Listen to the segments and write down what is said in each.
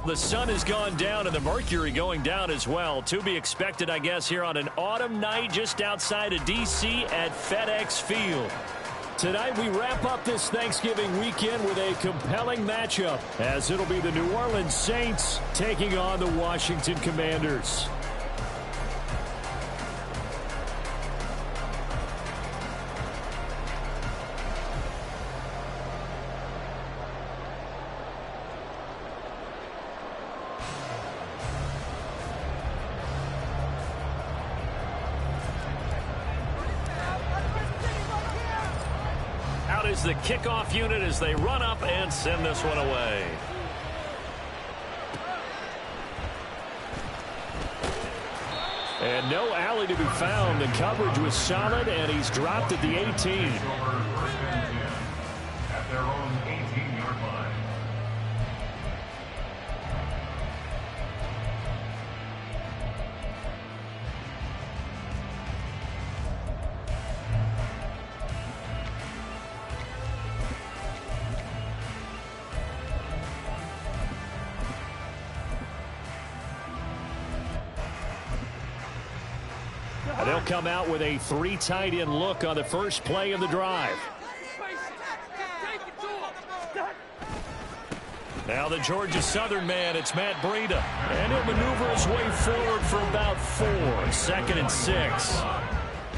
the sun has gone down and the mercury going down as well. To be expected, I guess, here on an autumn night just outside of D.C. at FedEx Field. Tonight we wrap up this Thanksgiving weekend with a compelling matchup, as it'll be the New Orleans Saints taking on the Washington Commanders. Is the kickoff unit as they run up and send this one away. And no alley to be found. The coverage was solid, and he's dropped at the 18. At their own 18-yard line. They'll come out with a 3 tight end look on the first play of the drive. Now the Georgia Southern man, it's Matt Breida. And he'll maneuver his way forward for about 4. 2nd and 6.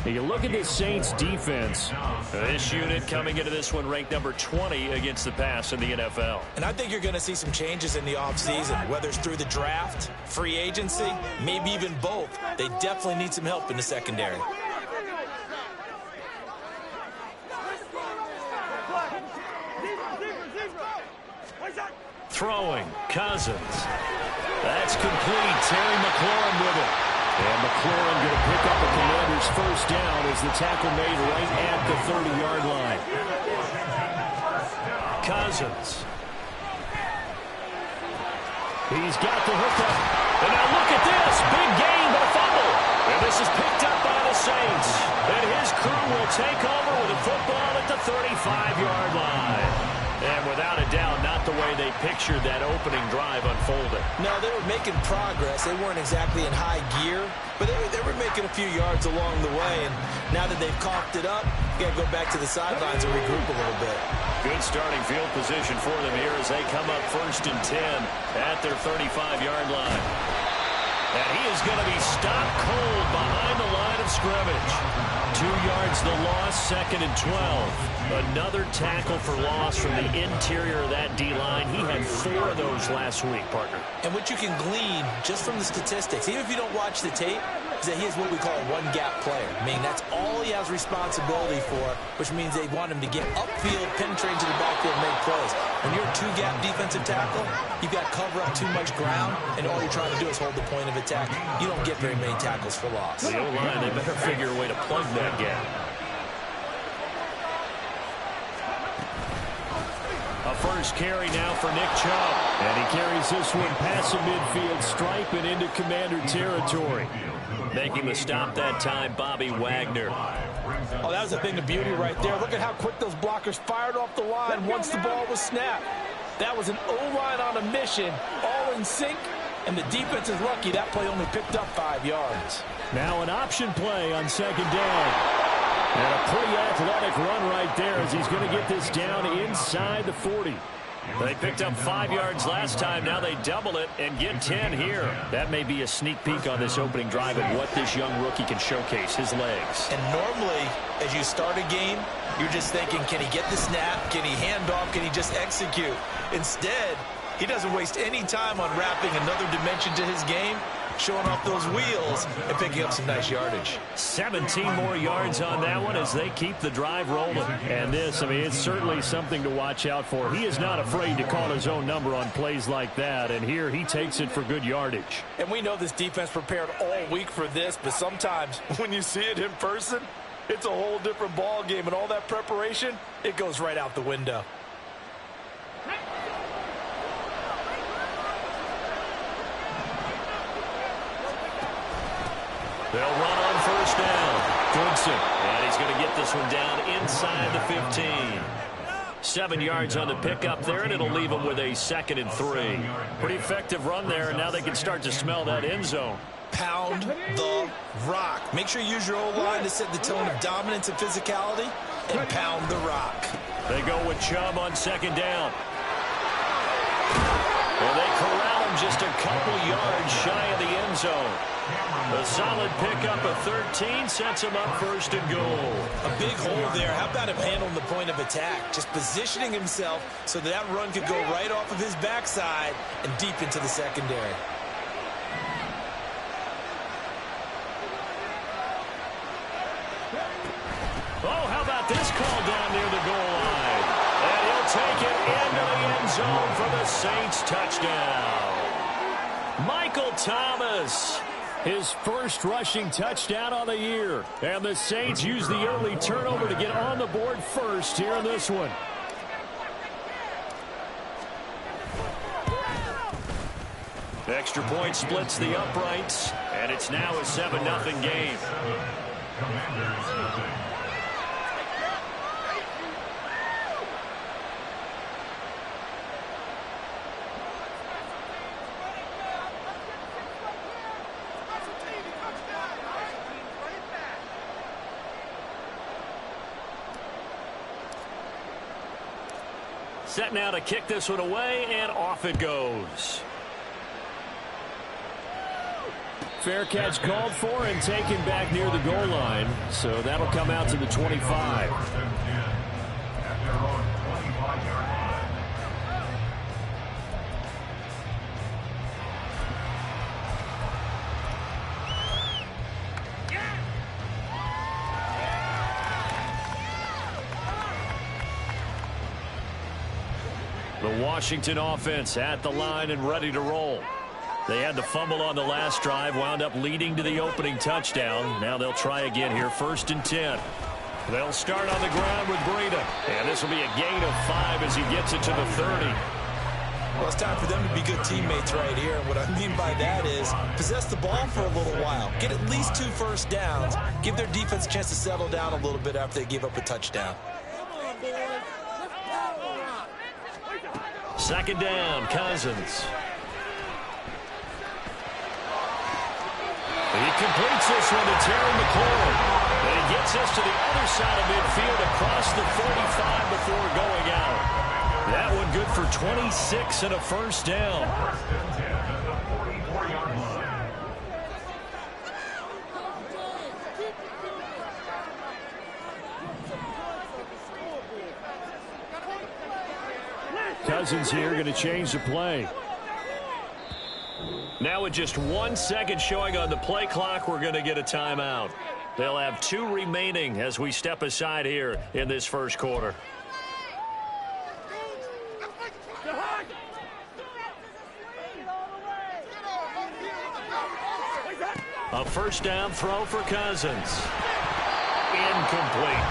You look at this Saints defense. This unit coming into this one ranked number 20 against the pass in the NFL. And I think you're going to see some changes in the offseason, whether it's through the draft, free agency, maybe even both. They definitely need some help in the secondary. Throwing, Cousins. That's complete. Terry McLaurin with it. And McLaurin going to pick up the Commanders' first down as the tackle made right at the 30-yard line. Cousins. He's got the hookup. And now look at this. Big gain, but a fumble. And this is picked up by the Saints. And his crew will take over with a football at the 35-yard line. And without a doubt, not the way they pictured that opening drive unfolding. No, they were making progress. They weren't exactly in high gear, but they were making a few yards along the way. And now that they've coughed it up, you got to go back to the sidelines and regroup a little bit. Good starting field position for them here as they come up 1st and 10 at their 35-yard line. And he is going to be stopped cold behind the line of scrimmage. 2 yards the loss, 2nd and 12. Another tackle for loss from the interior of that D-line. He had 4 of those last week, partner. And what you can glean just from the statistics, even if you don't watch the tape, is that he is what we call a one-gap player. I mean, that's all he has responsibility for, which means they want him to get upfield, penetrate into the backfield, and make plays. When you're a 2-gap defensive tackle, you've got to cover up too much ground, and all you're trying to do is hold the point of attack. You don't get very many tackles for loss. The O-line, they better figure a way to plug that gap. A first carry now for Nick Chubb. And he carries this one past the midfield stripe and into Commander territory. Making the stop that time, Bobby Wagner. Oh, that was a thing of beauty right there. Look at how quick those blockers fired off the line once the ball was snapped. That was an O-line on a mission, all in sync, and the defense is lucky that play only picked up 5 yards. Now an option play on 2nd down. And a pretty athletic run right there as he's going to get this down inside the 40. They picked up 5 yards last time. Now they double it and get 10 here. That may be a sneak peek on this opening drive of what this young rookie can showcase, his legs. And normally, as you start a game, you're just thinking, can he get the snap? Can he hand off? Can he just execute? Instead, he doesn't waste any time on wrapping another dimension to his game, showing off those wheels and picking up some nice yardage. 17 more yards on that one as they keep the drive rolling. And this, I mean, it's certainly something to watch out for. He is not afraid to call his own number on plays like that, and here he takes it for good yardage. And we know this defense prepared all week for this, but sometimes when you see it in person, it's a whole different ball game, and all that preparation, it goes right out the window. They'll run on first down. Goodson. And he's going to get this one down inside the 15. 7 yards on the pickup there, and it'll leave them with a 2nd and 3. Pretty effective run there, and now they can start to smell that end zone. Pound the rock. Make sure you use your O-line to set the tone of dominance and physicality, and pound the rock. They go with Chubb on 2nd down. Well, they corral him just a couple yards shy of the end zone. A solid pickup of 13 sets him up 1st and goal. A big hole there. How about him handling the point of attack? Just positioning himself so that run could go right off of his backside and deep into the secondary. Oh, how about this call down near the goal line? And he'll take it into the end zone for the Saints touchdown. Michael Thomas, his first rushing touchdown on the year. And the Saints use the early turnover to get on the board first here in this one. Extra point splits the uprights, and it's now a 7-0 game. Set now to kick this one away, and off it goes. Fair catch called for and taken back near the goal line. So that'll come out to the 25. The Washington offense at the line and ready to roll. They had the fumble on the last drive, wound up leading to the opening touchdown. Now they'll try again here, 1st and 10. They'll start on the ground with Breida. And this will be a gain of 5 as he gets it to the 30. Well, it's time for them to be good teammates right here. And what I mean by that is possess the ball for a little while. Get at least 2 first downs. Give their defense a chance to settle down a little bit after they give up a touchdown. 2nd down, Cousins. He completes this one to Terry McLaurin. And he gets us to the other side of midfield across the 45 before going out. That one good for 26 and a 1st down. Cousins here going to change the play. Now with just 1 second showing on the play clock, we're going to get a timeout. They'll have 2 remaining as we step aside here in this 1st quarter. A 1st down throw for Cousins. Incomplete.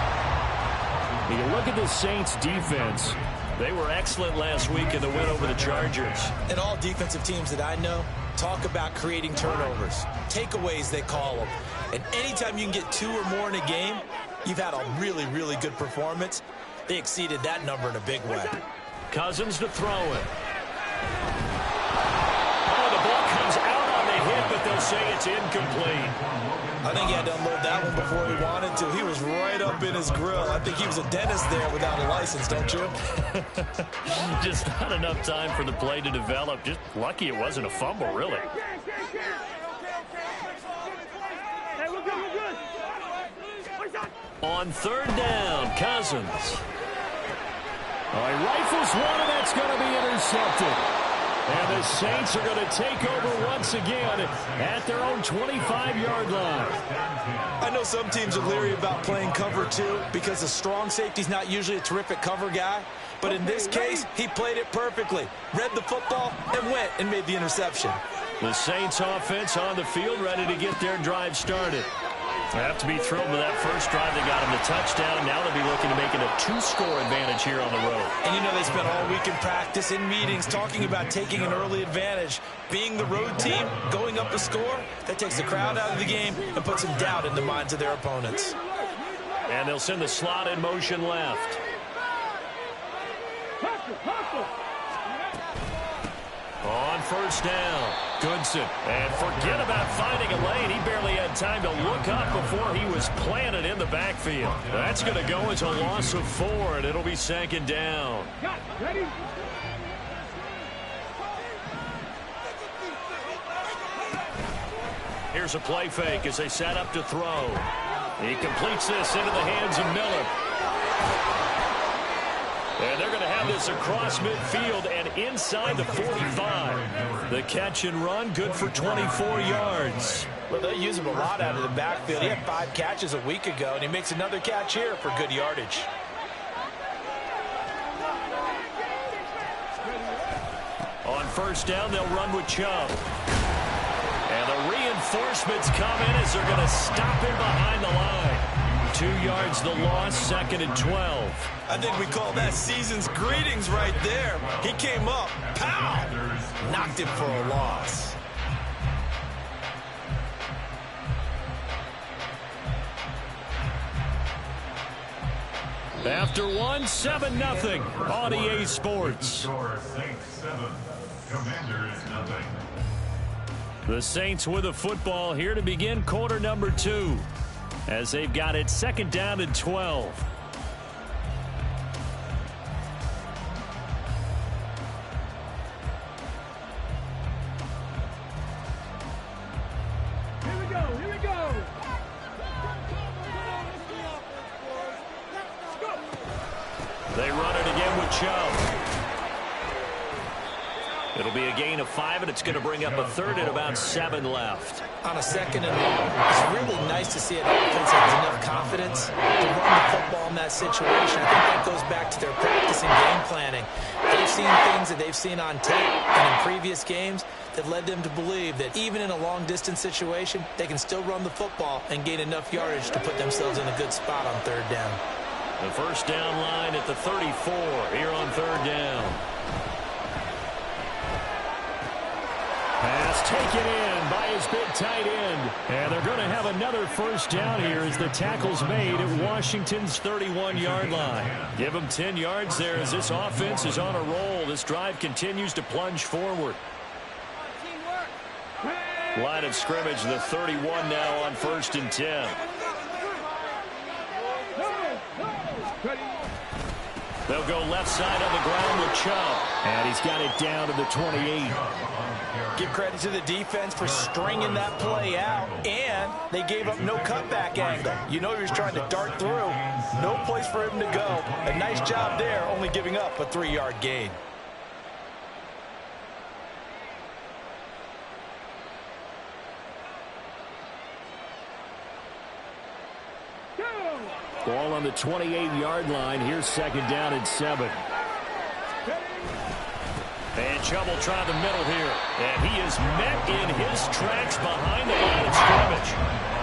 You look at the Saints defense. They were excellent last week in the win over the Chargers. And all defensive teams that I know talk about creating turnovers. Takeaways, they call them. And anytime you can get 2 or more in a game, you've had a really, really good performance. They exceeded that number in a big way. Cousins to throw it. Oh, the ball comes out on the hit, but they'll say it's incomplete. I think he had to unload that one before he wanted to. He was right up in his grill. I think he was a dentist there without a license, don't you? Just not enough time for the play to develop. Just lucky it wasn't a fumble, really. On 3rd down, Cousins. Oh, he rifles one, and that's going to be intercepted. And the Saints are going to take over once again at their own 25-yard line. I know some teams are leery about playing cover 2 because a strong safety's not usually a terrific cover guy. But in this case, he played it perfectly. Read the football and went and made the interception. The Saints offense on the field ready to get their drive started. They have to be thrilled with that first drive. They got them the touchdown. Now they'll be looking to make it a 2-score advantage here on the road. And you know they spent all week in practice, in meetings, talking about taking an early advantage. Being the road team, going up a score, that takes the crowd out of the game and puts some doubt in the minds of their opponents. And they'll send the slot in motion left. On first down, Goodson. And forget about finding a lane. He barely had time to look up before he was planted in the backfield. That's going to go as a loss of 4, and it'll be second down. Ready? Here's a play fake as they set up to throw. He completes this into the hands of Miller. And they're going to have this across midfield and inside the 45. The catch and run, good for 24 yards. Well, they use him a lot out of the backfield. He had 5 catches a week ago, and he makes another catch here for good yardage. On first down, they'll run with Chubb. And the reinforcements come in as they're going to stop him behind the line. 2 yards the loss, second and 12. I think we call that season's greetings right there. He came up, pow, knocked him for a loss. After one, 7-0 on EA Sports. The Saints with a football here to begin quarter number 2 as they've got it second down and 12. Here we go. They run it again with Chubb. It'll be a gain of 5, and it's going to bring up a third and about 7 left. On a second and long, it's really nice to see an offense that has enough confidence to run the football in that situation. I think that goes back to their practice and game planning. They've seen things that they've seen on tape and in previous games that led them to believe that even in a long-distance situation, they can still run the football and gain enough yardage to put themselves in a good spot on third down. The first down line at the 34 here on third down. Pass taken in by his big tight end. And they're going to have another first down here as the tackle's made at Washington's 31-yard line. Give them 10 yards there as this offense is on a roll. This drive continues to plunge forward. Line of scrimmage, the 31 now on first and 10. They'll go left side on the ground with Chubb. And he's got it down to the 28. Give credit to the defense for stringing that play out, and they gave up no cutback angle. You know he was trying to dart through. No place for him to go. A nice job there, only giving up a 3-yard gain. Ball on the 28-yard line. Here's second down and 7. And Chubb will try the middle here. And he is met in his tracks behind the line of scrimmage.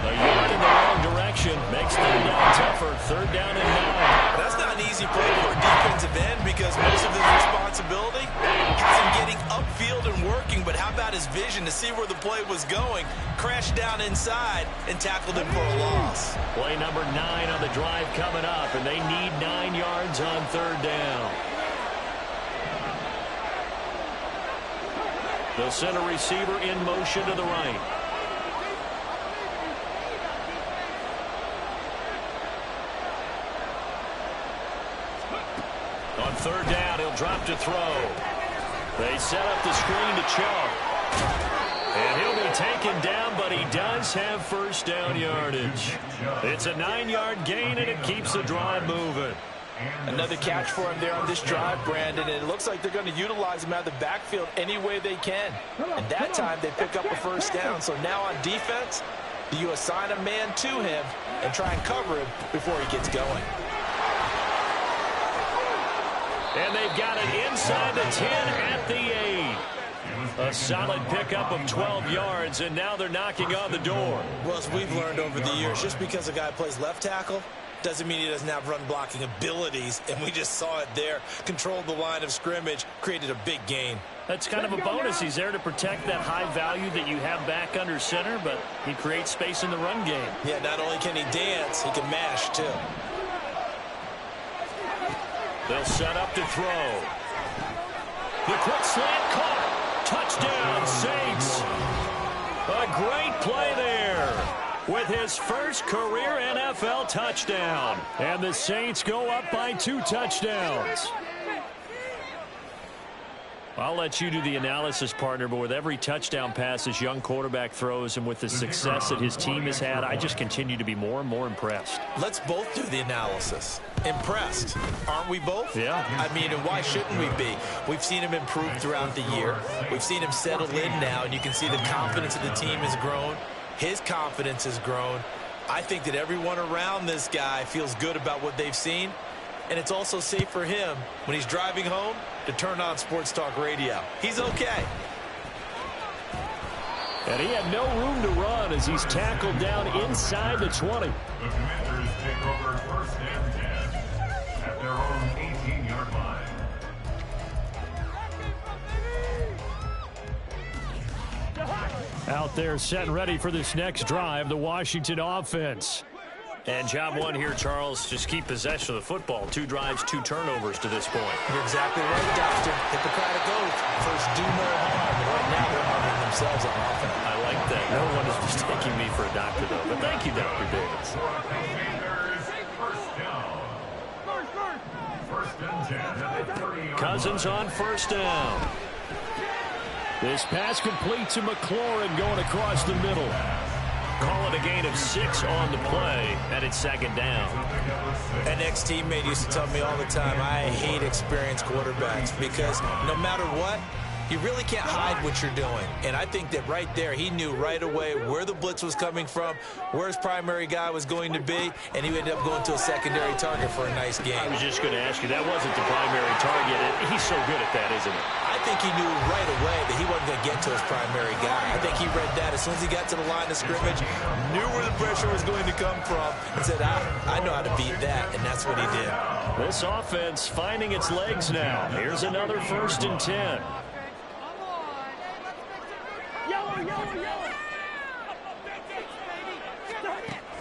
A yard in the wrong direction makes third down tougher. Third down and 9. That's not an easy play for a defensive end because most of his responsibility has him getting upfield and working. But how about his vision to see where the play was going? Crashed down inside and tackled him for a loss. Play number 9 on the drive coming up, and they need 9 yards on third down. They'll send a receiver in motion to the right. On third down, he'll drop to throw. They set up the screen to Chubb. And he'll be taken down, but he does have first down yardage. It's a 9-yard gain, and it keeps the drive moving. Another catch for him there on this drive, Brandon, and it looks like they're going to utilize him out of the backfield any way they can. And that time they pick up a first down. So now on defense, you assign a man to him and try and cover him before he gets going. And they've got it inside the 10 at the 8. A solid pickup of 12 yards, and now they're knocking on the door. Well, as we've learned over the years, just because a guy plays left tackle doesn't mean he doesn't have run-blocking abilities, and we just saw it there. Controlled the line of scrimmage, created a big gain. That's kind of a bonus. He's there to protect that high value that you have back under center, but he creates space in the run game. Yeah, not only can he dance, he can mash, too. They'll set up to throw. The quick slant caught. Touchdown, Saints. A great play there with his first career NFL touchdown. And the Saints go up by 2 touchdowns. I'll let you do the analysis, partner, but with every touchdown pass this young quarterback throws and with the success that his team has had, I just continue to be more and more impressed. Let's both do the analysis. Impressed. Aren't we both? Yeah. I mean, and why shouldn't we be? We've seen him improve throughout the year. We've seen him settle in now, and you can see the confidence of the team has grown. His confidence has grown. I think that everyone around this guy feels good about what they've seen, and it's also safe for him when he's driving home to turn on Sports Talk Radio. He's okay. And he had no room to run as he's tackled down inside the 20. The Commanders take over 1st and 10 at their own 18-yard line. Out there set and ready for this next drive, the Washington offense. And job one here, Charles, just keep possession of the football. 2 drives, 2 turnovers to this point. You're exactly right, Doctor. Hippocratic oath. First, do no harm. And right now, they're harming themselves on offense. I like that. No one is mistaking me for a doctor, though. But thank you, Dr. Davis. First down. First and 10 at the 30-yard Cousins on first down. This pass complete to McLaurin going across the middle. Call it a gain of 6 on the play, and it's 2nd down. An ex-teammate used to tell me all the time, I hate experienced quarterbacks because no matter what, you really can't hide what you're doing. And I think that right there, he knew right away where the blitz was coming from, where his primary guy was going to be, and he ended up going to a secondary target for a nice game. I was just going to ask you, that wasn't the primary target. He's so good at that, isn't he? I think he knew right away that he wasn't going to get to his primary guy. I think he read that as soon as he got to the line of scrimmage, knew where the pressure was going to come from, and said, I know how to beat that, and that's what he did. This offense finding its legs now. Here's another 1st and 10.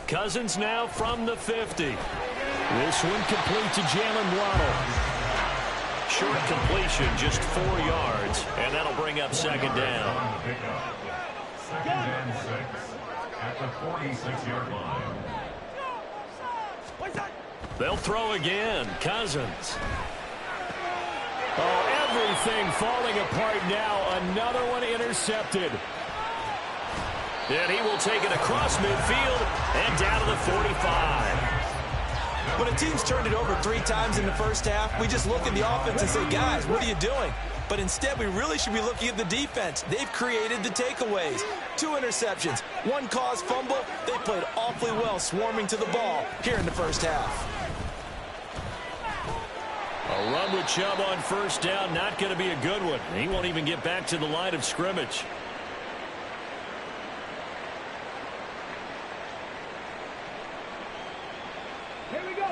Cousins now from the 50. This one complete to Jalen Waddle. Short completion, just 4 yards, and that'll bring up 2nd down. 2nd and 6 at the 46-yard line. They'll throw again. Cousins. Oh, everything falling apart now. Another one intercepted. And he will take it across midfield and down to the 45. When a team's turned it over 3 times in the first half, we just look at the offense and say, guys, what are you doing? But instead, we really should be looking at the defense. They've created the takeaways. 2 interceptions, 1 caused fumble. They played awfully well swarming to the ball here in the first half. A run with Chubb on first down, not going to be a good one. He won't even get back to the line of scrimmage. Here we go.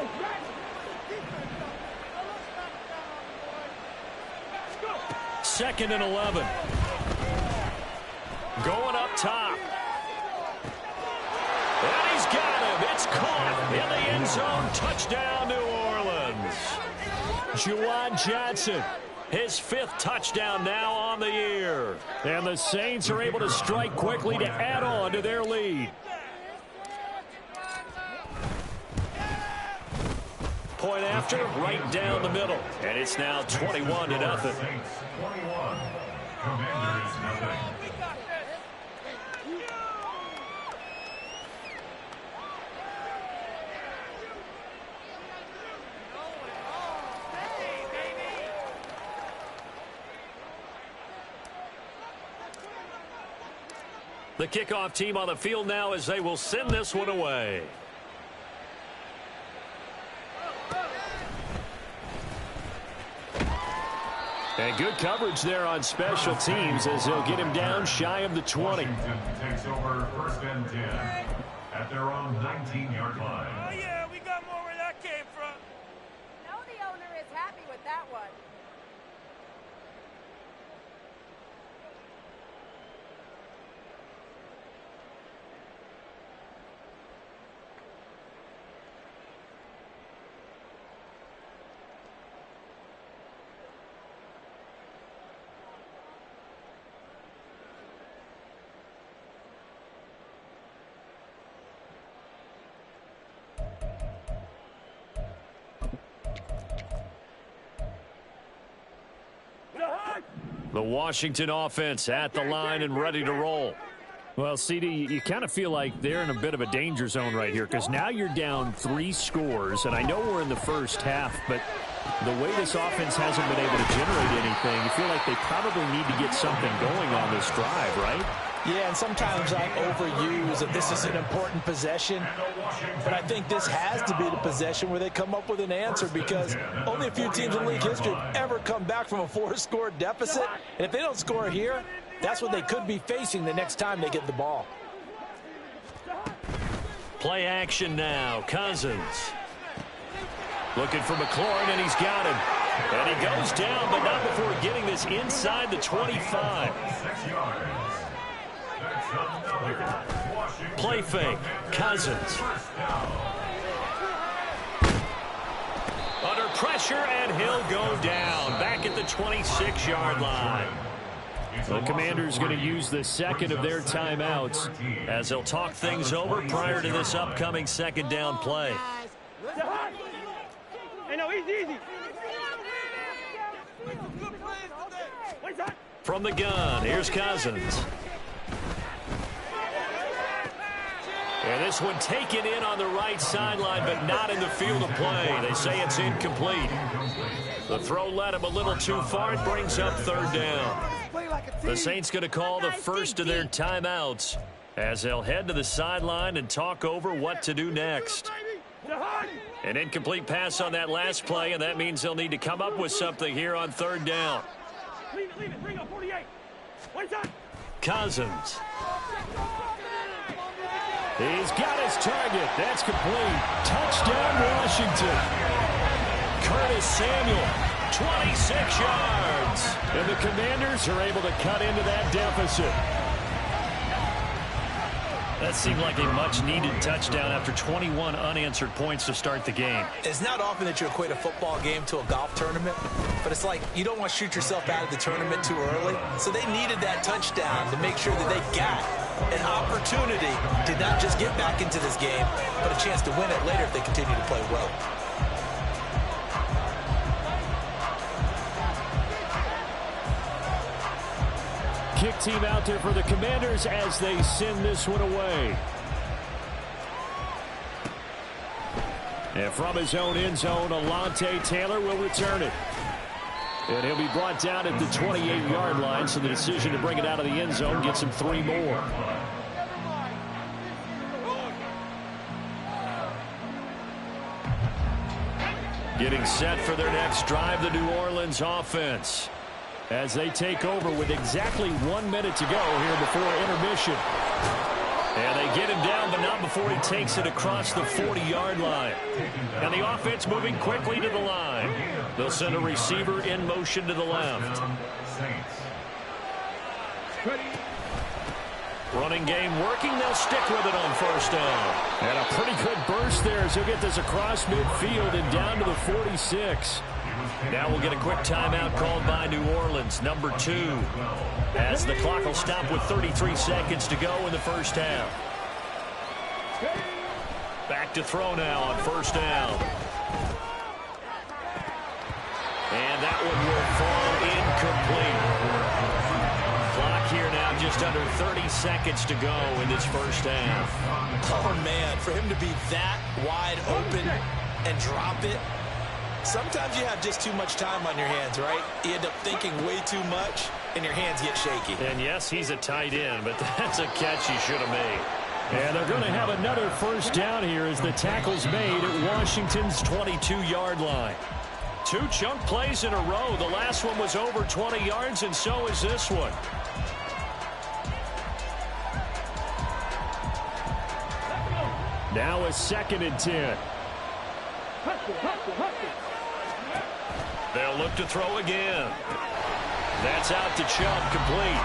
Second and 11. Going up top. And he's got him. It's caught in the end zone. Touchdown, New Orleans. Juwan Johnson, his 5th touchdown now on the year. And the Saints are able to strike quickly to add on to their lead. Point after, right down the middle. And it's now 21-0. 21. Commanders nothing. The kickoff team on the field now as they will send this one away. And good coverage there on special teams as they'll get him down shy of the 20. Washington takes over 1st and 10 at their own 19-yard line. Oh, yeah, we got more where that came from. No, the owner is happy with that one. The Washington offense at the line and ready to roll. Well, CD, you kind of feel like they're in a bit of a danger zone right here because now you're down 3 scores, and I know we're in the first half, but the way this offense hasn't been able to generate anything, you feel like they probably need to get something going on this drive, right? Yeah, and sometimes I overuse that this is an important possession, but I think this has to be the possession where they come up with an answer because only a few teams in league history have ever come back from a 4-score deficit, and if they don't score here, that's what they could be facing the next time they get the ball. Play action now. Cousins. Looking for McLaurin, and he's got him. And he goes down, but not before getting this inside the 25. Play fake. Cousins. Under pressure, and he'll go down. Back at the 26-yard line. The Commanders going to use the second of their timeouts as they'll talk things over prior to this upcoming second down play. Hey, no, easy. From the gun, here's Cousins. And this one taken in on the right sideline, but not in the field of play. They say it's incomplete. The throw led him a little too far. It brings up third down. The Saints going to call the first of their timeouts as they'll head to the sideline and talk over what to do next. An incomplete pass on that last play, and that means they'll need to come up with something here on third down. Cousins. He's got his target. That's complete. Touchdown, Washington. Curtis Samuel, 26 yards. And the Commanders are able to cut into that deficit. That seemed like a much-needed touchdown after 21 unanswered points to start the game. It's not often that you equate a football game to a golf tournament, but it's like you don't want to shoot yourself out of the tournament too early. So they needed that touchdown to make sure that they got an opportunity to not just get back into this game, but a chance to win it later if they continue to play well. Kick team out there for the Commanders as they send this one away. And from his own end zone, Alontae Taylor will return it. And he'll be brought down at the 28-yard line, so the decision to bring it out of the end zone gets him 3 more. Getting set for their next drive, the New Orleans offense, as they take over with exactly 1 minute to go here before intermission. And they get him down, but not before he takes it across the 40-yard line. And the offense moving quickly to the line. They'll send a receiver in motion to the left. Running game working. They'll stick with it on first down. And a pretty good burst there as he'll get this across midfield and down to the 46. Now we'll get a quick timeout called by New Orleans, number 2, as the clock will stop with 33 seconds to go in the first half. Back to throw now on first down. And that one will fall incomplete. Clock here now just under 30 seconds to go in this first half. Oh, man, for him to be that wide open and drop it, sometimes you have just too much time on your hands, right? You end up thinking way too much, and your hands get shaky. And yes, he's a tight end, but that's a catch he should have made. And they're going to have another first down here as the tackle's made at Washington's 22-yard line. 2 chunk plays in a row. The last one was over 20 yards, and so is this one. Now a 2nd and 10. They'll look to throw again. That's out to Chubb, complete.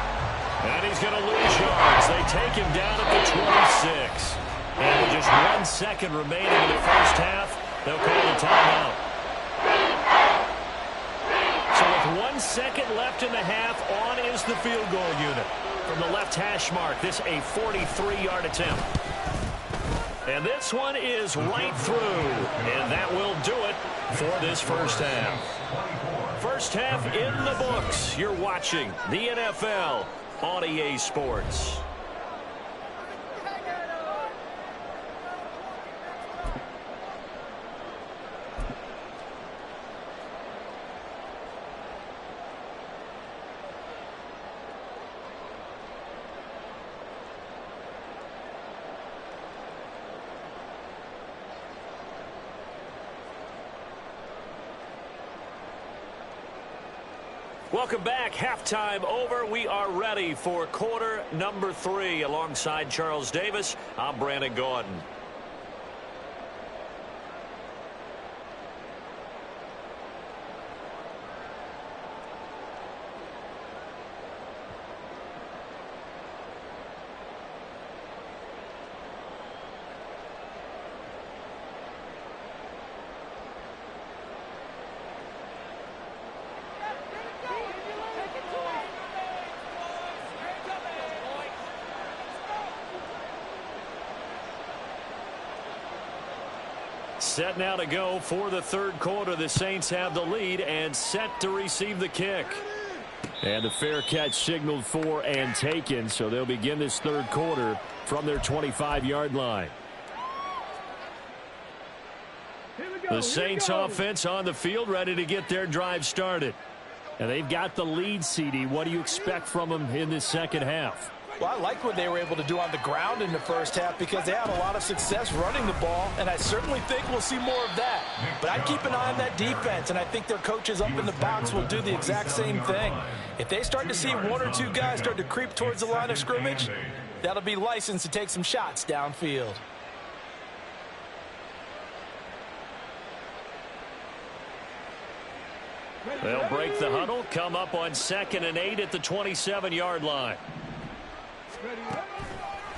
And he's going to lose yards. They take him down at the 26. And with just 1 second remaining in the first half, they'll call a timeout. So with 1 second left in the half, on is the field goal unit. From the left hash mark, this a 43-yard attempt. And this one is right through. And that will do it for this first half. First half in the books. You're watching the NFL on EA Sports. Welcome back. Halftime over. We are ready for quarter number 3. Alongside Charles Davis, I'm Brandon Gordon. Set now to go for the third quarter. The Saints have the lead and set to receive the kick. And the fair catch signaled for and taken, so they'll begin this third quarter from their 25-yard line. The Saints offense on the field, ready to get their drive started. And they've got the lead, CD. What do you expect from them in this second half? Well, I like what they were able to do on the ground in the first half because they had a lot of success running the ball, and I certainly think we'll see more of that. But I'd keep an eye on that defense, and I think their coaches up in the box will do the exact same thing. If they start to see one or two guys start to creep towards the line of scrimmage, that'll be licensed to take some shots downfield. They'll break the huddle, come up on 2nd and 8 at the 27-yard line.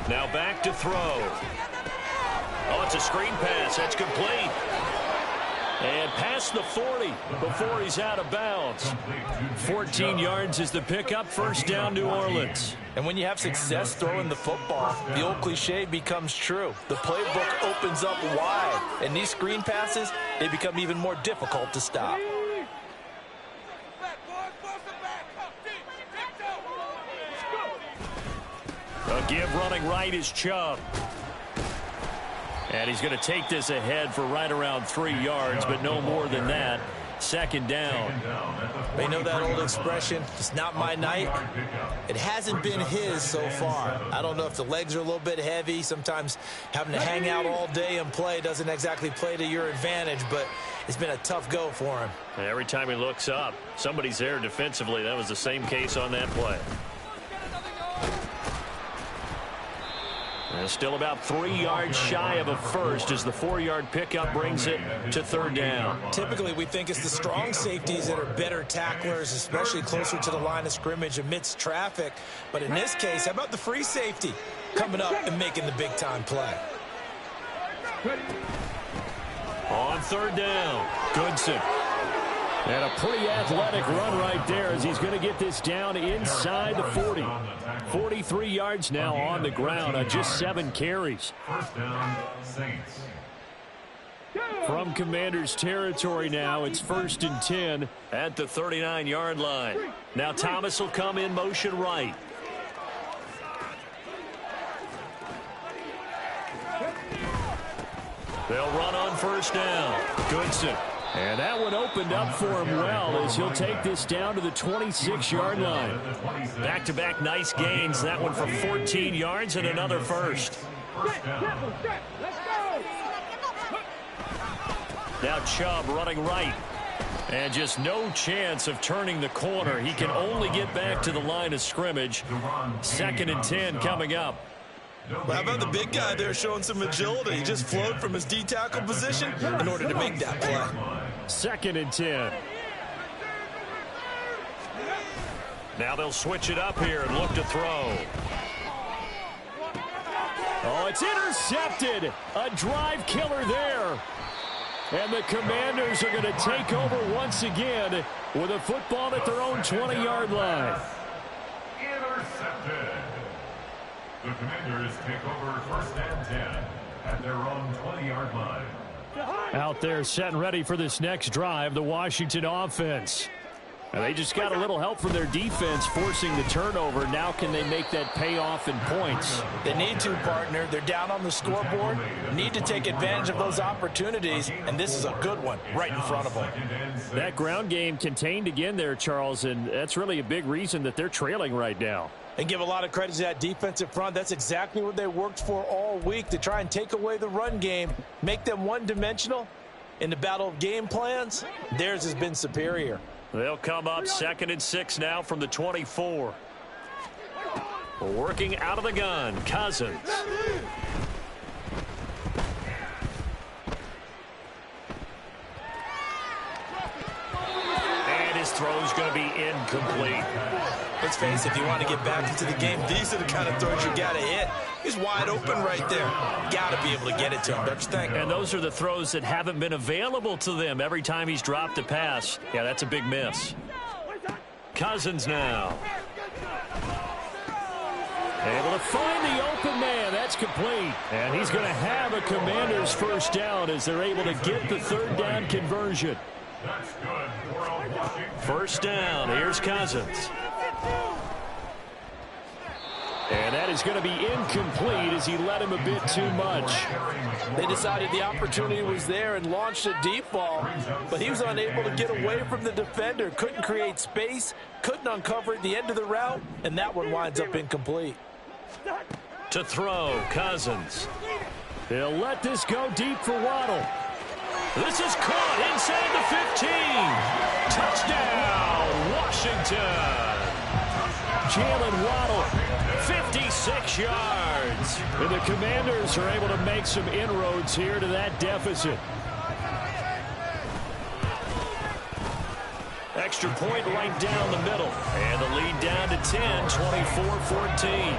Now back to throw. Oh, it's a screen pass. That's complete. And past the 40 before he's out of bounds. 14 yards is the pickup. First down, New Orleans. And when you have success throwing the football, the old cliche becomes true. The playbook opens up wide. And these screen passes, they become even more difficult to stop. A give running right is Chubb. And he's going to take this ahead for right around 3 yards, but no more than that. Second down. They know that old expression, it's not my night. It hasn't been his so far. I don't know if the legs are a little bit heavy. Sometimes having to hang out all day and play doesn't exactly play to your advantage, but it's been a tough go for him. And every time he looks up, somebody's there defensively. That was the same case on that play. And still about 3 yards shy of a first as the 4-yard pickup brings it to third down. Typically, we think it's the strong safeties that are better tacklers, especially closer to the line of scrimmage amidst traffic. But in this case, how about the free safety coming up and making the big-time play? On third down, Goodson. And a pretty athletic run right there as he's going to get this down inside the 40. 43 yards now on the ground on just 7 carries. First down, Saints. From Commanders territory now, it's 1st and 10 at the 39-yard line. Now Thomas will come in motion right. They'll run on first down. Goodson. And that one opened up for him well as he'll take this down to the 26-yard line. Back-to-back nice gains. That one for 14 yards and another first. Now Chubb running right. And just no chance of turning the corner. He can only get back to the line of scrimmage. 2nd and 10 coming up. Well, how about the big guy there showing some agility? He just flowed from his D-tackle position in order to make that play. 2nd and 10. Now they'll switch it up here and look to throw. Oh, it's intercepted. A drive killer there. And the Commanders are going to take over once again with a football at their own 20-yard line. Intercepted. The Commanders take over 1st and 10 at their own 20-yard line. Out there set and ready for this next drive, the Washington offense. And they just got a little help from their defense forcing the turnover. Now can they make that pay off in points? They need to, partner. They're down on the scoreboard. Need to take advantage of those opportunities, and this is a good one right in front of them. That ground game contained again there, Charles, and that's really a big reason that they're trailing right now. And give a lot of credit to that defensive front. That's exactly what they worked for all week, to try and take away the run game, make them one-dimensional. In the battle of game plans, theirs has been superior. They'll come up 2nd and 6 now from the 24. Working out of the gun, Cousins. And his throw's going to be incomplete. Let's face it, if you want to get back into the game, these are the kind of throws you got to hit. He's wide open right there. Got to be able to get it to him, don't you think? And those are the throws that haven't been available to them every time he's dropped a pass. Yeah, that's a big miss. Cousins now. Able to find the open man. That's complete. And he's going to have a Commander's first down as they're able to get the 3rd down conversion. First down. Here's Cousins. And that is going to be incomplete as he led him a bit too much. They decided the opportunity was there and launched a deep ball, but he was unable to get away from the defender. Couldn't create space, couldn't uncover at the end of the route, and that one winds up incomplete. To throw, Cousins. They'll let this go deep for Waddle. This is caught inside the 15. Touchdown, Washington. Jalen Waddle, 56 yards. And the Commanders are able to make some inroads here to that deficit. Extra point right down the middle. And the lead down to 10, 24-14.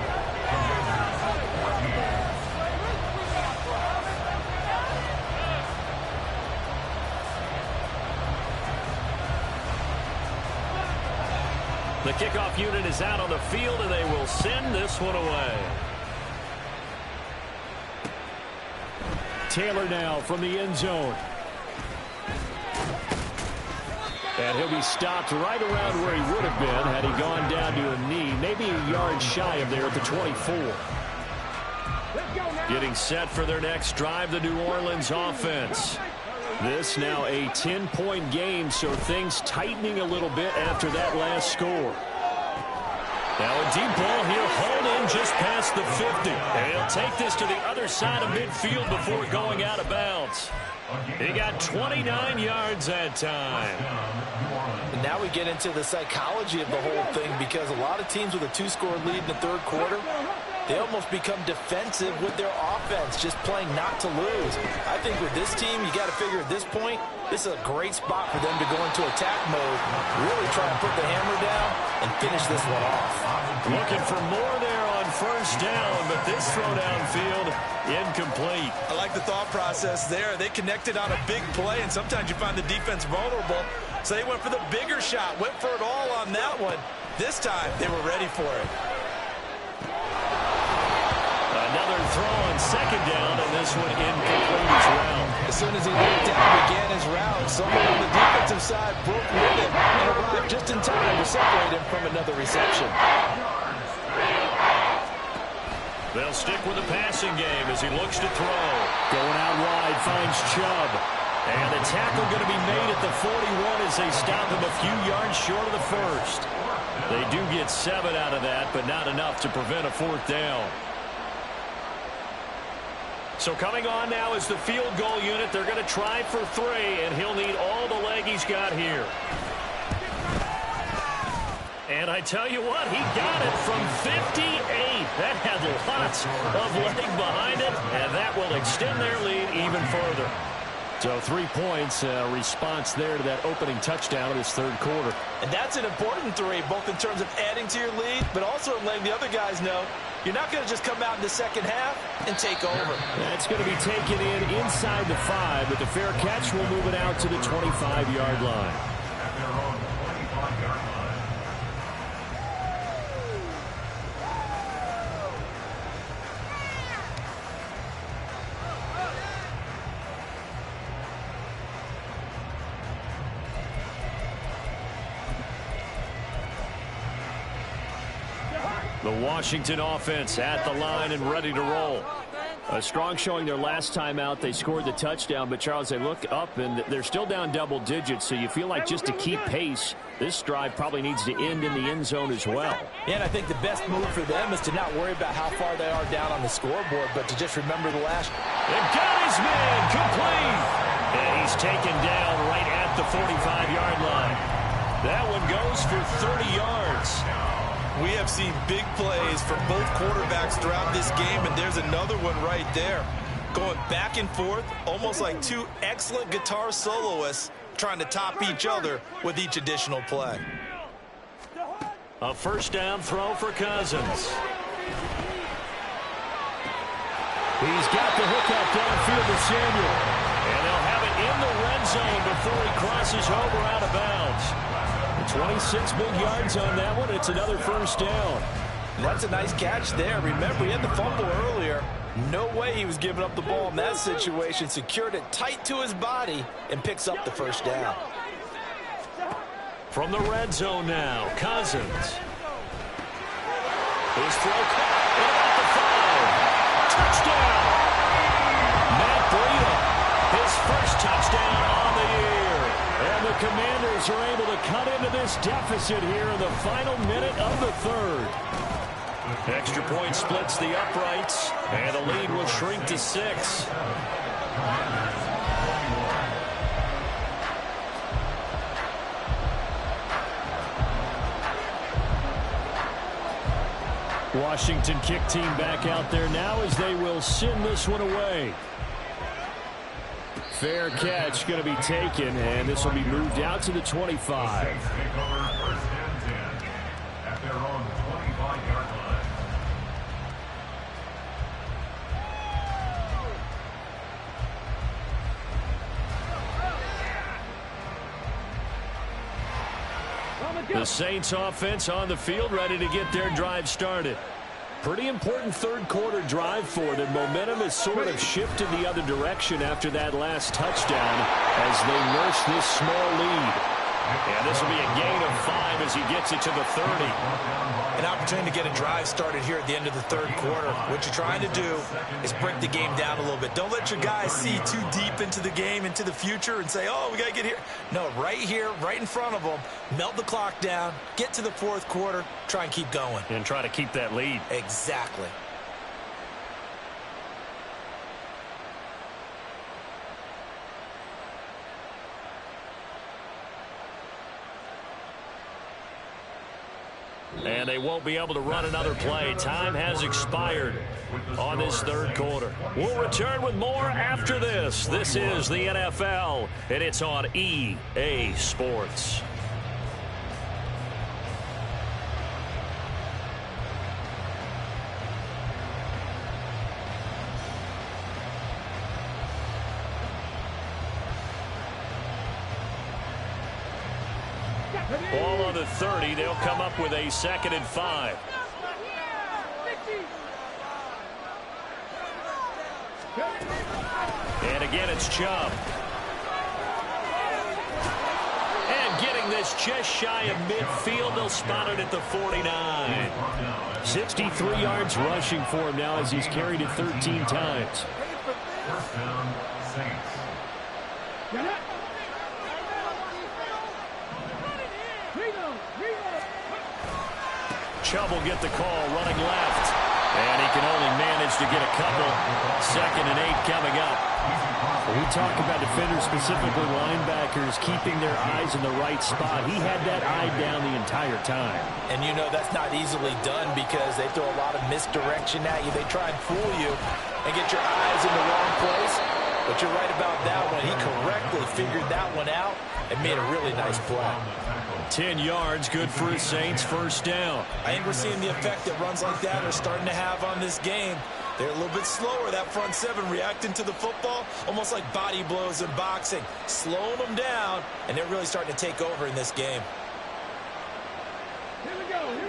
The kickoff unit is out on the field, and they will send this one away. Taylor now from the end zone. And he'll be stopped right around where he would have been had he gone down to a knee, maybe a yard shy of there at the 24. Getting set for their next drive, the New Orleans offense. This now a 10-point game, so things tightening a little bit after that last score. Now a deep ball here, hauled in just past the 50. And he'll take this to the other side of midfield before going out of bounds. He got 29 yards that time. And now we get into the psychology of the whole thing, because a lot of teams with a 2-score lead in the 3rd quarter, they almost become defensive with their offense, just playing not to lose. I think with this team, you got to figure at this point, this is a great spot for them to go into attack mode, really try and put the hammer down and finish this one off. Looking for more there on first down, but this throw downfield, incomplete. I like the thought process there. They connected on a big play, and sometimes you find the defense vulnerable. So they went for the bigger shot, went for it all on that one. This time, they were ready for it. Another throw on 2nd down, and this one incomplete as well. As soon as he looked down and began his route, someone on the defensive side broke with him and arrived just in time to separate him from another reception. They'll stick with the passing game as he looks to throw. Going out wide, finds Chubb. And the tackle going to be made at the 41 as they stop him a few yards short of the first. They do get 7 out of that, but not enough to prevent a 4th down. So coming on now is the field goal unit. They're going to try for 3, and he'll need all the leg he's got here. And I tell you what, he got it from 58. That had lots of leg behind it, and that will extend their lead even further. So 3 points, response there to that opening touchdown of this 3rd quarter. And that's an important 3, both in terms of adding to your lead, but also in letting the other guys know you're not going to just come out in the second half and take over. That's going to be taken in inside the 5, but the fair catch will move it out to the 25-yard line. The Washington offense at the line and ready to roll. A strong showing their last time out. They scored the touchdown, but Charles, they look up and they're still down double digits, so you feel like just to keep pace, this drive probably needs to end in the end zone as well. Yeah, and I think the best move for them is to not worry about how far they are down on the scoreboard, but to just remember the last. They've got his man complete. And he's taken down right at the 45-yard line. That one goes for 30 yards. We have seen big plays from both quarterbacks throughout this game, and there's another one right there. Going back and forth, almost like two excellent guitar soloists trying to top each other with each additional play. A first down throw for Cousins. He's got the hook out downfield to Samuel. And they'll have it in the red zone before he crosses over out of bounds. 26 big yards on that one. It's another first down. And that's a nice catch there. Remember, he had the fumble earlier. No way he was giving up the ball in that situation. Secured it tight to his body and picks up the first down. From the red zone now, Cousins. His throw caught at the 5. Touchdown! Matt Breida, his first touchdown on the year. And the Commanders are able to cut into this deficit here in the final minute of the third. Extra point splits the uprights, and the lead will shrink to 6. Washington kick team back out there now as they will send this one away. Fair catch going to be taken, and this will be moved out to the 25. Take over first and 10 at their own 25-yard line. The Saints offense on the field, ready to get their drive started. Pretty important third quarter drive for them. Momentum has sort of shifted the other direction after that last touchdown as they nurse this small lead. And this will be a gain of 5 as he gets it to the 30. An opportunity to get a drive started here at the end of the third quarter. What you're trying to do is break the game down a little bit. Don't let your guys see too deep into the game, into the future, and say, oh, we got to get here. No, right here, right in front of them, melt the clock down, get to the fourth quarter, try and keep going. And try to keep that lead. Exactly. And they won't be able to run another play. Time has expired on this third quarter. We'll return with more after this. This is the NFL, and it's on EA Sports. Ball on the 30. They'll come up with a 2nd and 5. And again, it's Chubb. And getting this just shy of midfield. They'll spot it at the 49. 63 yards rushing for him now as he's carried it 13 times. First down, Saints. Chubb will get the call running left. And he can only manage to get a couple. 2nd and 8 coming up. We talk about defenders, specifically linebackers, keeping their eyes in the right spot. He had that eye down the entire time. And you know that's not easily done because they throw a lot of misdirection at you. They try and fool you and get your eyes in the wrong place. But you're right about that one. He correctly figured that one out and made a really nice play. 10 yards, good for his Saints, first down. I think we're seeing the effect that runs like that are starting to have on this game. They're a little bit slower, that front seven, reacting to the football, almost like body blows in boxing, slowing them down, and they're really starting to take over in this game.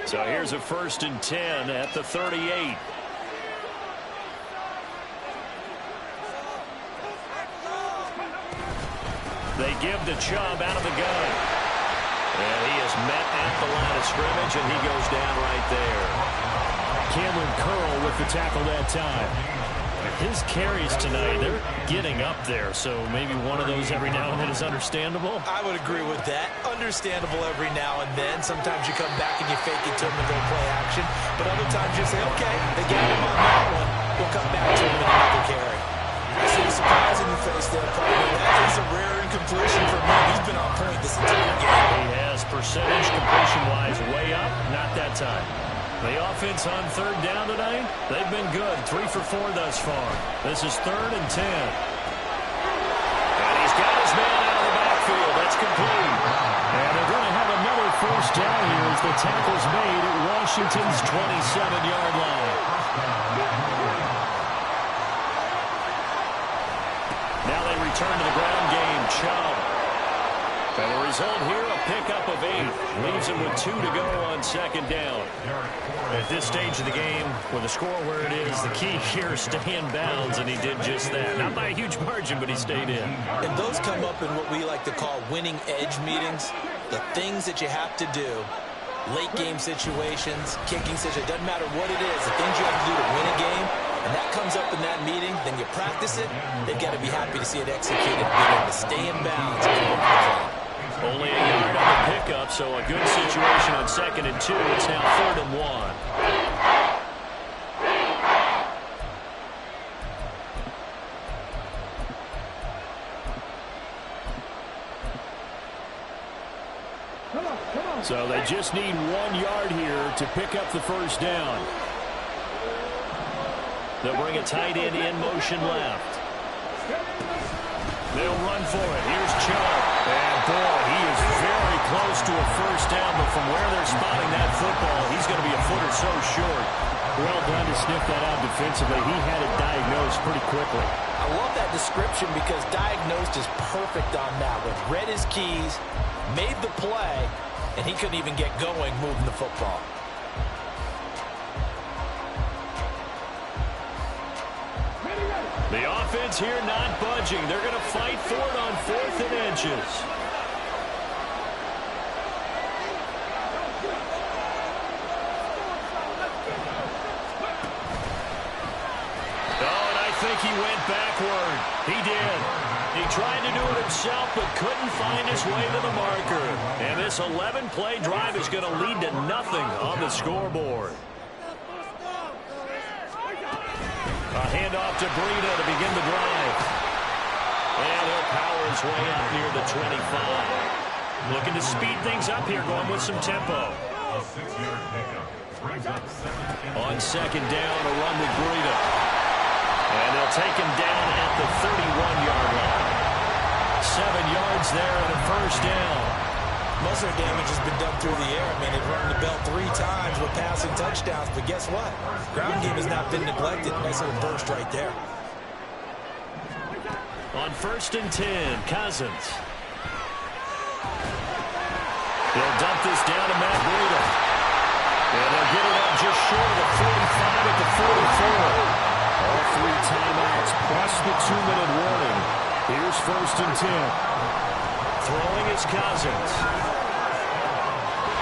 So here's a 1st and 10 at the 38. They give to Chubb out of the gun. And he is met at the line of scrimmage, and he goes down right there. Cameron Curl with the tackle that time. His carries tonight, they're getting up there, so maybe one of those every now and then is understandable. I would agree with that. Understandable every now and then. Sometimes you come back and you fake it to him and go play action. But other times you say, okay, they got him on that one. We'll come back to him in another carry. I see a surprise in the face there, partner. That is a rare incompletion for me. He's been on point this entire game. He has percentage completion-wise way up. Not that time. The offense on third down tonight, they've been good. 3 for 4 thus far. This is 3rd and 10. And he's got his man out of the backfield. That's complete. And they're going to have another first down here as the tackle's made at Washington's 27-yard line. Now they return to the ground game. Chubb. And the result here, a pickup of 8. Leaves him with 2 to go on 2nd down. At this stage of the game, with the score where it is, the key here is stay in bounds, and he did just that. Not by a huge margin, but he stayed in. And those come up in what we like to call winning edge meetings. The things that you have to do, late game situations, kicking situations, doesn't matter what it is, the things you have to do to win a game, and that comes up in that meeting, then you practice it, they've got to be happy to see it executed, being able to stay in bounds and work the clock. Only a yard on the pickup, so a good situation on 2nd and 2. It's now 3rd and 1. So they just need 1 yard here to pick up the first down. They'll bring a tight end in motion left. They'll run for it. Here's Chubb. And, boy, he is very close to a first down, but from where they're spotting that football, he's going to be a foot or so short. Well done to sniff that out defensively. He had it diagnosed pretty quickly. I love that description because diagnosed is perfect on that one. Read his keys, made the play, and he couldn't even get going moving the football. The offense here not budging. They're going to fight for it on 4th and inches. Oh, and I think he went backward. He did. He tried to do it himself, but couldn't find his way to the marker. And this 11-play drive is going to lead to nothing on the scoreboard. A handoff to Breida to begin the drive. And he'll power his way out near the 25. Looking to speed things up here, going with some tempo. On 2nd down, a run with Breida. And they'll take him down at the 31-yard line. 7 yards there and a first down. Most of their damage has been done through the air. I mean, they've run the bell 3 times with passing touchdowns, but guess what? Ground game has not been neglected. Nice little burst right there. On 1st and 10, Cousins. They'll dump this down to Matt Breida. And they'll get it up just short of the 45 at the 44. All 3 timeouts plus the 2-minute warning. Here's 1st and 10. Throwing is Cousins.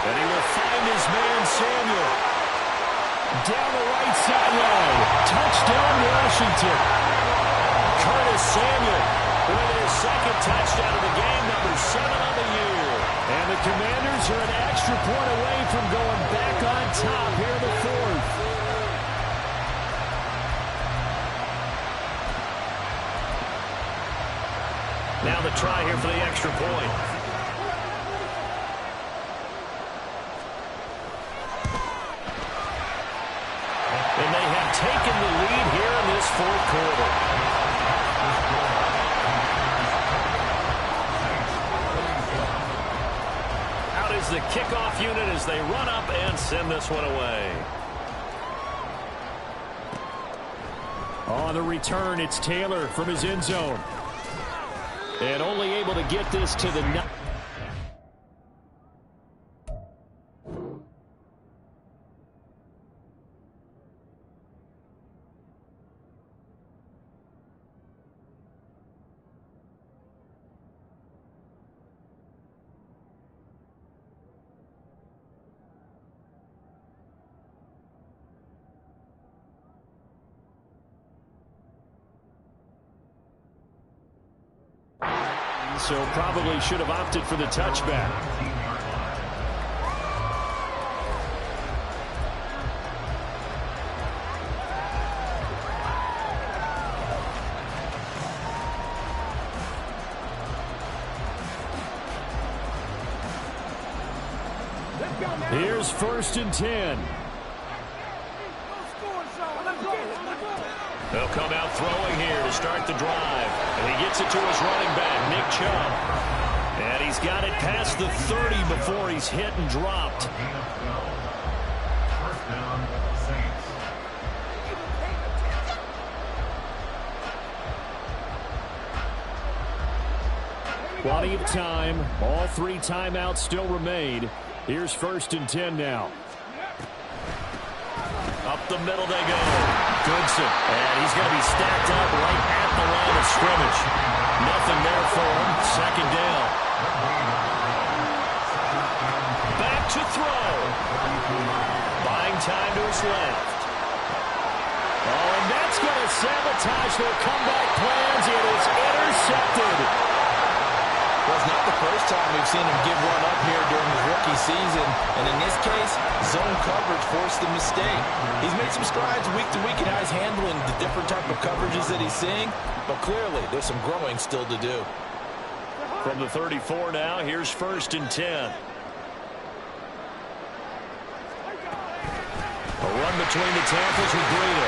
And he will find his man, Samuel. Down the right sideline. Touchdown, Washington. Curtis Samuel with his 2nd touchdown of the game, number 7 on the year. And the Commanders are an extra point away from going back on top here in the 4th. Now the try here for the extra point. And they have taken the lead here in this 4th quarter. Out is the kickoff unit as they run up and send this one away. On the return, it's Taylor from his end zone. And only able to get this to the 9. so probably should have opted for the touchback. Here's 1st and 10. They'll come out throwing here to start the drive. And he gets it to his running back, Nick Chubb. And he's got it past the 30 before he's hit and dropped. First down, Saints. Plenty of time. All 3 timeouts still remain. Here's 1st and 10 now. Up the middle they go. Goodson. And he's going to be stacked up right at the line of scrimmage. Nothing there for him. 2nd down. Back to throw. Buying time to his left. Oh, and that's going to sabotage their comeback plans. It is intercepted. Well, it's not the first time we've seen him give one up here during his rookie season. And in this case, zone coverage forced the mistake. He's made some strides week to week in how he's handling the different type of coverages that he's seeing. But clearly, there's some growing still to do. From the 34 now, here's 1st and 10. A run between the tackles with Breida.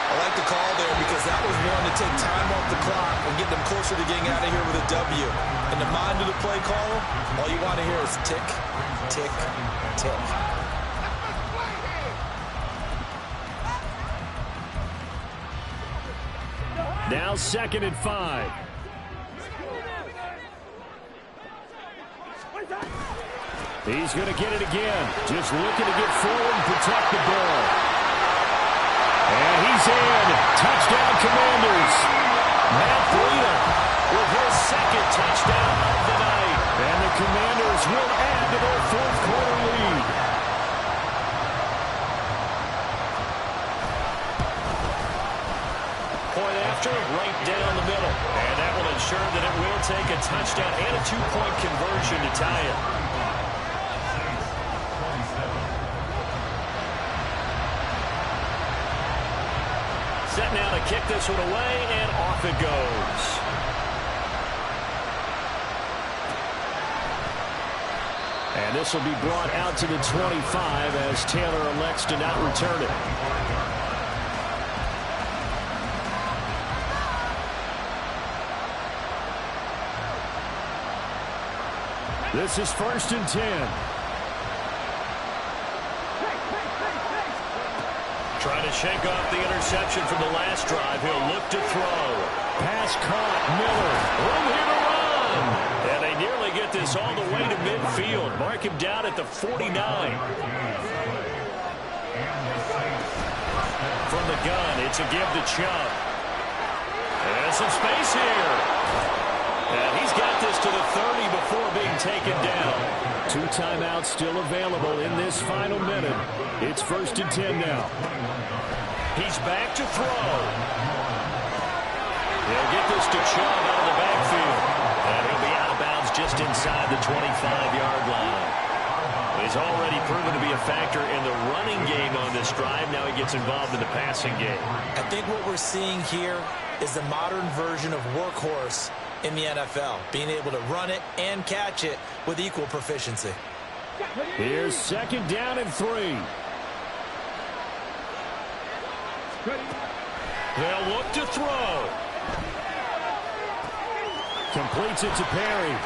I like the call there because that was one to take time off the clock and get them closer to getting out of here with a W. In the mind of the play caller, all you want to hear is tick, tick, tick. Now 2nd and 5. He's going to get it again. Just looking to get forward and protect the ball. And he's in. Touchdown, Commanders. Matt Breida with his 2nd touchdown of the night. And the Commanders will add to their 4th quarter lead. Point after, right down the middle. And that will ensure that it will take a touchdown and a 2-point conversion to tie it. Set now to kick this one away, and off it goes. And this will be brought out to the 25 as Taylor elects to not return it. This is 1st and 10. Trying to shake off the interception from the last drive. He'll look to throw. Pass caught. Miller. Room here to run. And they nearly get this all the way to midfield. Mark him down at the 49. From the gun, it's a give to Chubb. And some space here. And he's got this to the 30 before being taken down. 2 timeouts still available in this final minute. It's 1st and 10 now. He's back to throw. He'll get this to Chubb out of the backfield. And he'll be out of bounds just inside the 25-yard line. He's already proven to be a factor in the running game on this drive. Now he gets involved in the passing game. I think what we're seeing here is the modern version of workhorse in the NFL, being able to run it and catch it with equal proficiency. Here's 2nd down and 3. They'll look to throw. Completes it to Perry.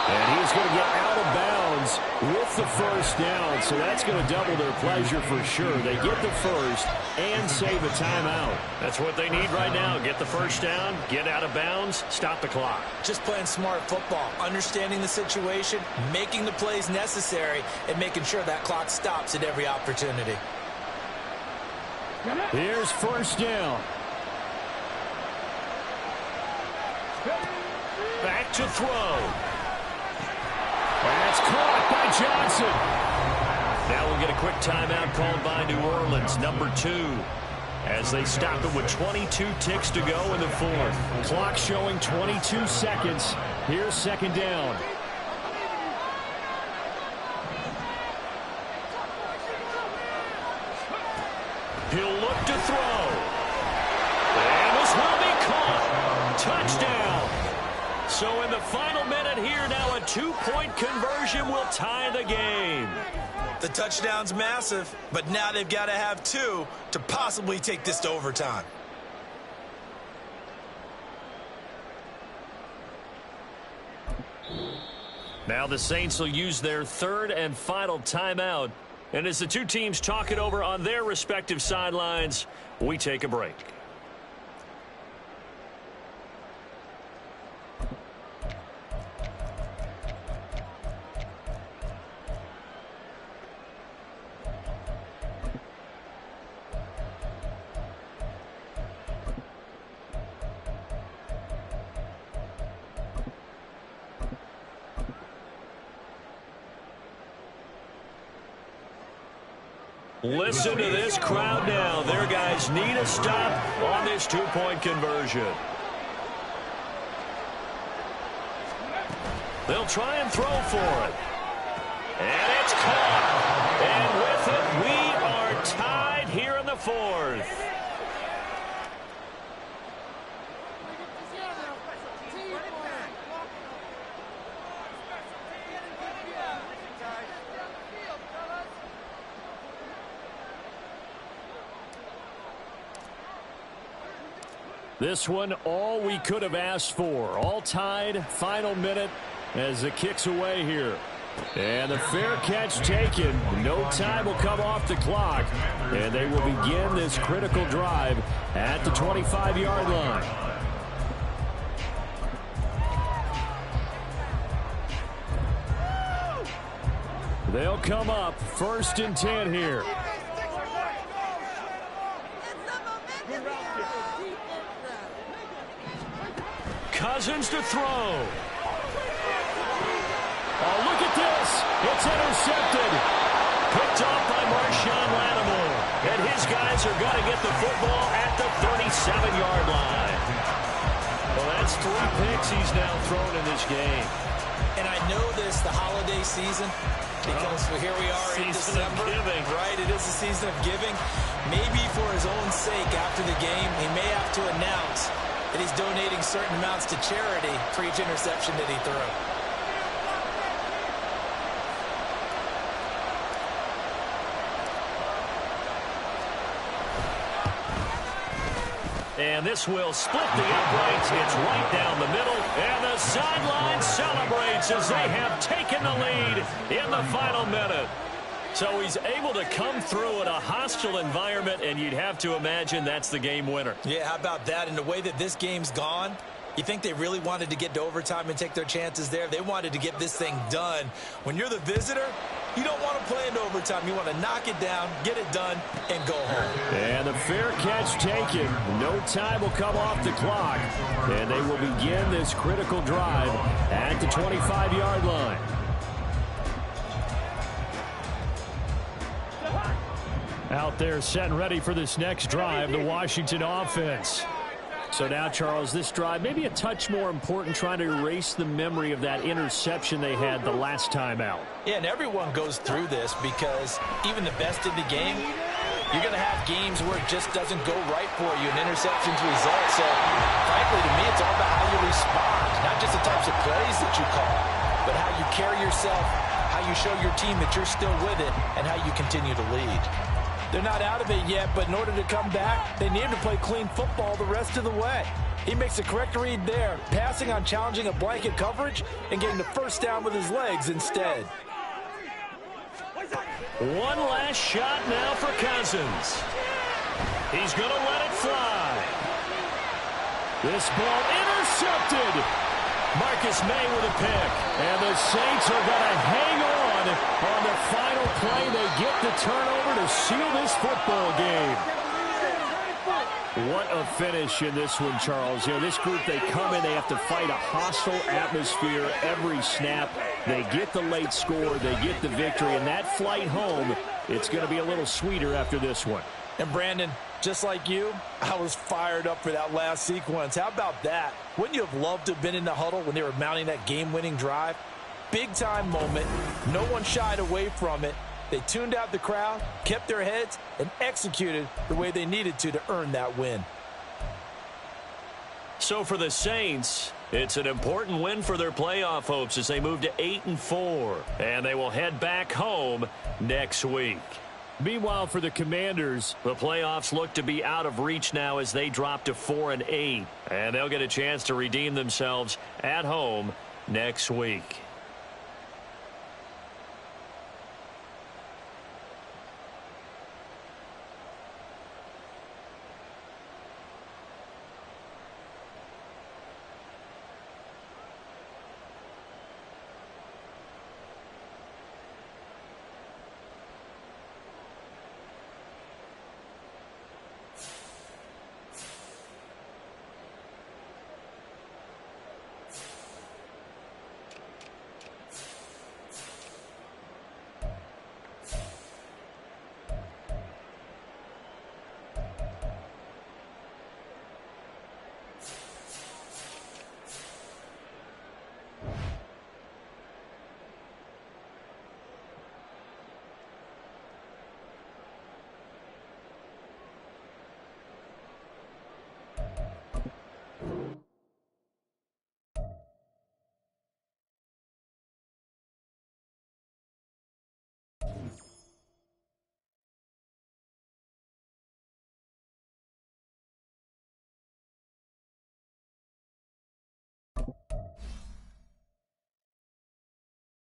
And he's going to get out of bounds with the 1st down. So that's going to double their pleasure for sure. They get the 1st and save a timeout. That's what they need right now. Get the 1st down, get out of bounds, stop the clock. Just playing smart football, understanding the situation, making the plays necessary, and making sure that clock stops at every opportunity. Here's 1st down. Back to throw. That's caught by Johnson. Now we'll get a quick timeout called by New Orleans, number 2. as they stop it with 22 ticks to go in the fourth. Clock showing 22 seconds. Here's second down. He'll look to throw. And this will be caught. Touchdown. So in the final minute here, now a two-point conversion will tie the game. The touchdown's massive, but now they've got to have two to possibly take this to overtime. Now the Saints will use their third and final timeout. And as the two teams talk it over on their respective sidelines, we take a break. Listen to this crowd now. Their guys need a stop on this two-point conversion. They'll try and throw for it. And it's caught. And with it, we are tied here in the fourth. This one, all we could have asked for. All tied, final minute as it kicks away here. And the fair catch taken. No time will come off the clock. And they will begin this critical drive at the 25-yard line. They'll come up 1st and 10 here. Cousins to throw. Oh, look at this. It's intercepted. Picked off by Marshawn Lattimore. And his guys are going to get the football at the 37-yard line. Well, that's 3 picks he's now thrown in this game. And I know this, the holiday season, because here we are in December. Right, it is a season of giving. Maybe for his own sake after the game, he may have to announce that he's donating certain amounts to charity for each interception that he threw. And this will split the uprights. It's right down the middle. And the sideline celebrates as they have taken the lead in the final minute. So he's able to come through in a hostile environment, and you'd have to imagine that's the game winner. Yeah, how about that? And the way that this game's gone, you think they really wanted to get to overtime and take their chances there? They wanted to get this thing done. When you're the visitor, you don't want to play into overtime. You want to knock it down, get it done, and go home. And the fair catch taken. No time will come off the clock. And they will begin this critical drive at the 25-yard line. Out there set and ready for this next drive, the Washington offense. So now, Charles, this drive maybe a touch more important, trying to erase the memory of that interception they had the last time out. Yeah, and everyone goes through this because even the best in the game, you're going to have games where it just doesn't go right for you, and interceptions result. So, frankly, to me, it's all about how you respond, not just the types of plays that you call, but how you carry yourself, how you show your team that you're still with it, and how you continue to lead. They're not out of it yet, but in order to come back, they need to play clean football the rest of the way. He makes a correct read there, passing on challenging a blanket coverage and getting the first down with his legs instead. One last shot now for Cousins. He's going to let it fly. This ball intercepted. Marcus May with a pick. And the Saints are going to hang on the final play. They get the turnover to seal this football game. What a finish in this one, Charles. You know, this group, they come in, they have to fight a hostile atmosphere every snap. They get the late score, they get the victory, and that flight home, it's going to be a little sweeter after this one. And Brandon, just like you, I was fired up for that last sequence. How about that? Wouldn't you have loved to have been in the huddle when they were mounting that game-winning drive? Big-time moment. No one shied away from it. They tuned out the crowd, kept their heads, and executed the way they needed to earn that win. So for the Saints, it's an important win for their playoff hopes as they move to 8-4. And they will head back home next week. Meanwhile, for the Commanders, the playoffs look to be out of reach now as they drop to 4-8. And they'll get a chance to redeem themselves at home next week.